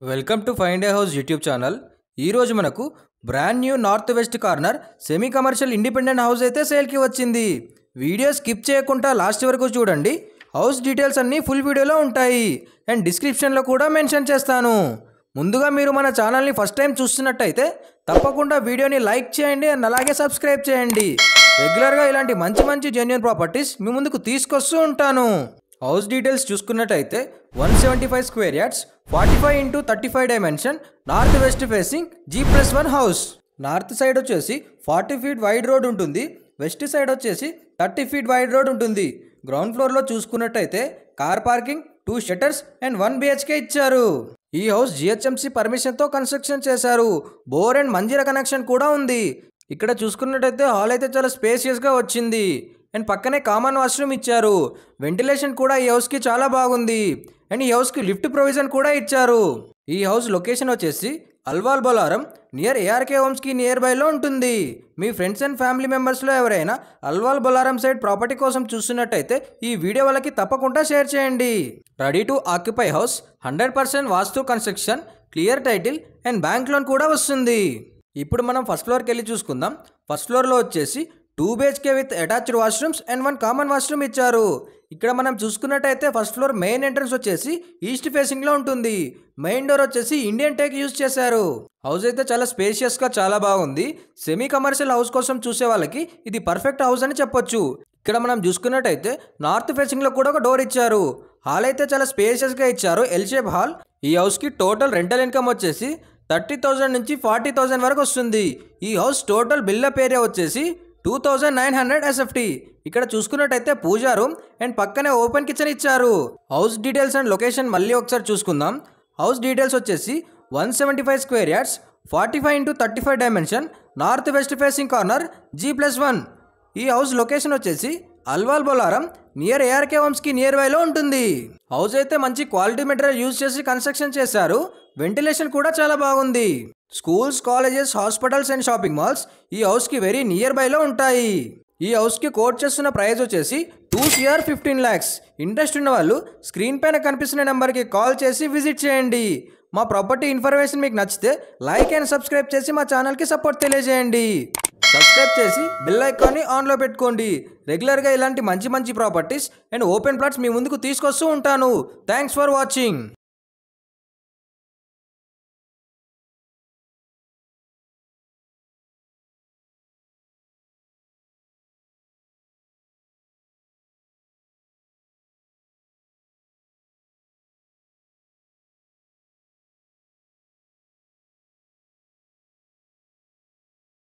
Welcome to find a house YouTube channel. ఈరోజు మనకు brand new north west corner semi commercial independent house అయితే సేల్కి వచ్చింది. Video skip చేయకుండా లాస్ట్ వరకు చూడండి. హౌస్ డీటెయిల్స్ అన్నీ ఫుల్ వీడియోలో ఉంటాయి అండ్ డిస్క్రిప్షన్లో కూడా మెన్షన్ చేస్తాను. ముందుగా మీరు మన ఛానల్ని ఫస్ట్ టైం చూస్తున్నట్టయితే తప్పకుండా వీడియోని లైక్ చేయండి అండ్ అలాగే సబ్స్క్రైబ్ చేయండి. రెగ్యులర్గా ఇలాంటి మంచి మంచి జెన్యూన్ ప్రాపర్టీస్ మీ ముందుకు తీసుకొస్తూ ఉంటాను. హౌస్ డీటెయిల్స్ చూసుకున్నట్టయితే 175 square yards 45 into 35 dimension north west facing G+1 house. North side వచ్చేసి 40 ఫీట్ వైడ్ రోడ్ ఉంటుంది. వెస్ట్ సైడ్ వచ్చేసి 30 ఫీట్ వైడ్ రోడ్ ఉంటుంది. గ్రౌండ్ ఫ్లోర్లో చూసుకున్నట్టయితే car parking, 2 shutters and 1 BHK ఇచ్చారు. ఈ హౌస్ GHMC పర్మిషన్తో కన్స్ట్రక్షన్ చేశారు. బోర్ అండ్ మంజీరా కనెక్షన్ కూడా ఉంది. ఇక్కడ చూసుకున్నట్టయితే హాల్ అయితే చాలా స్పేసియస్గా వచ్చింది అండ్ పక్కనే కామన్ వాష్రూమ్ ఇచ్చారు. వెంటిలేషన్ కూడా ఈ హౌస్కి చాలా బాగుంది అండ్ ఈ హౌస్కి లిఫ్ట్ ప్రొవిజన్ కూడా ఇచ్చారు. ఈ హౌస్ లొకేషన్ వచ్చేసి అల్వాల్ బొలారం నియర్ ARK హోమ్స్కి నియర్ బైలో ఉంటుంది. మీ ఫ్రెండ్స్ అండ్ ఫ్యామిలీ మెంబర్స్లో ఎవరైనా అల్వాల్ బొలారం సైడ్ ప్రాపర్టీ కోసం చూస్తున్నట్టయితే ఈ వీడియో వాళ్ళకి తప్పకుండా షేర్ చేయండి. Ready to occupy house, 100% vastu construction, clear title and bank loan కూడా వస్తుంది. ఇప్పుడు మనం ఫస్ట్ ఫ్లోర్కి వెళ్ళి చూసుకుందాం. ఫస్ట్ ఫ్లోర్లో వచ్చేసి 2 BHK with attached washrooms and 1 common washroom ఇచ్చారు. ఇక్కడ మనం చూసుకున్నట్టయితే ఫస్ట్ ఫ్లోర్ మెయిన్ ఎంట్రన్స్ వచ్చేసి ఈస్ట్ ఫేసింగ్లో ఉంటుంది. మెయిన్ డోర్ వచ్చేసి ఇండియన్ టేక్ యూజ్ చేశారు. హౌస్ అయితే చాలా స్పేషియస్గా చాలా బాగుంది. సెమీ కమర్షియల్ హౌస్ కోసం చూసే వాళ్ళకి ఇది పర్ఫెక్ట్ హౌస్ అని చెప్పొచ్చు. ఇక్కడ మనం చూసుకున్నట్టయితే నార్త్ ఫేసింగ్లో కూడా ఒక డోర్ ఇచ్చారు. హాల్ అయితే చాలా స్పేషియస్గా ఇచ్చారు, ఎల్ షేప్ హాల్. ఈ హౌస్కి టోటల్ రెంటల్ ఇన్కమ్ వచ్చేసి 30,000 నుంచి 40,000 వరకు వస్తుంది. ఈ హౌస్ టోటల్ బిల్డప్ ఏరియా వచ్చేసి 2900 SFT. ఇక్కడ చూసుకున్నట్టయితే పూజా రూమ్ అండ్ పక్కనే ఓపెన్ కిచెన్ ఇచ్చారు. హౌస్ డీటెయిల్స్ అండ్ లొకేషన్ మళ్ళీ ఒకసారి చూసుకుందాం. హౌస్ డీటెయిల్స్ వచ్చేసి 175 square yards 45 into 35 dimension north west facing corner G+1. ఈ హౌస్ లొకేషన్ వచ్చేసి అల్వాల్ బొలారం నియర్ ARK హోమ్స్కి నియర్ బైలో ఉంటుంది. హౌస్ అయితే మంచి క్వాలిటీ మెటీరియల్ యూజ్ చేసి కన్స్ట్రక్షన్ చేశారు. వెంటిలేషన్ కూడా చాలా బాగుంది. Schools, colleges, hospitals and shopping malls ఈ హౌస్కి వెరీ నియర్ బైలో ఉంటాయి. ఈ హౌస్కి కోట్ చేస్తున్న ప్రైస్ వచ్చేసి 2,15 lakhs. ఇంట్రెస్ట్ ఉన్న వాళ్ళు స్క్రీన్ పైన కనిపిస్తున్న నెంబర్కి కాల్ చేసి విజిట్ చేయండి. మా ప్రాపర్టీ ఇన్ఫర్మేషన్ మీకు నచ్చితే లైక్ అండ్ సబ్స్క్రైబ్ చేసి మా ఛానల్కి సపోర్ట్ తెలియజేయండి. సబ్స్క్రైబ్ చేసి బెల్ ఐకాన్ని ఆన్లో పెట్టుకోండి. రెగ్యులర్గా ఇలాంటి మంచి మంచి ప్రాపర్టీస్ అండ్ ఓపెన్ ప్లాట్స్ మీ ముందుకు తీసుకొస్తూ ఉంటాను. Thanks for watching.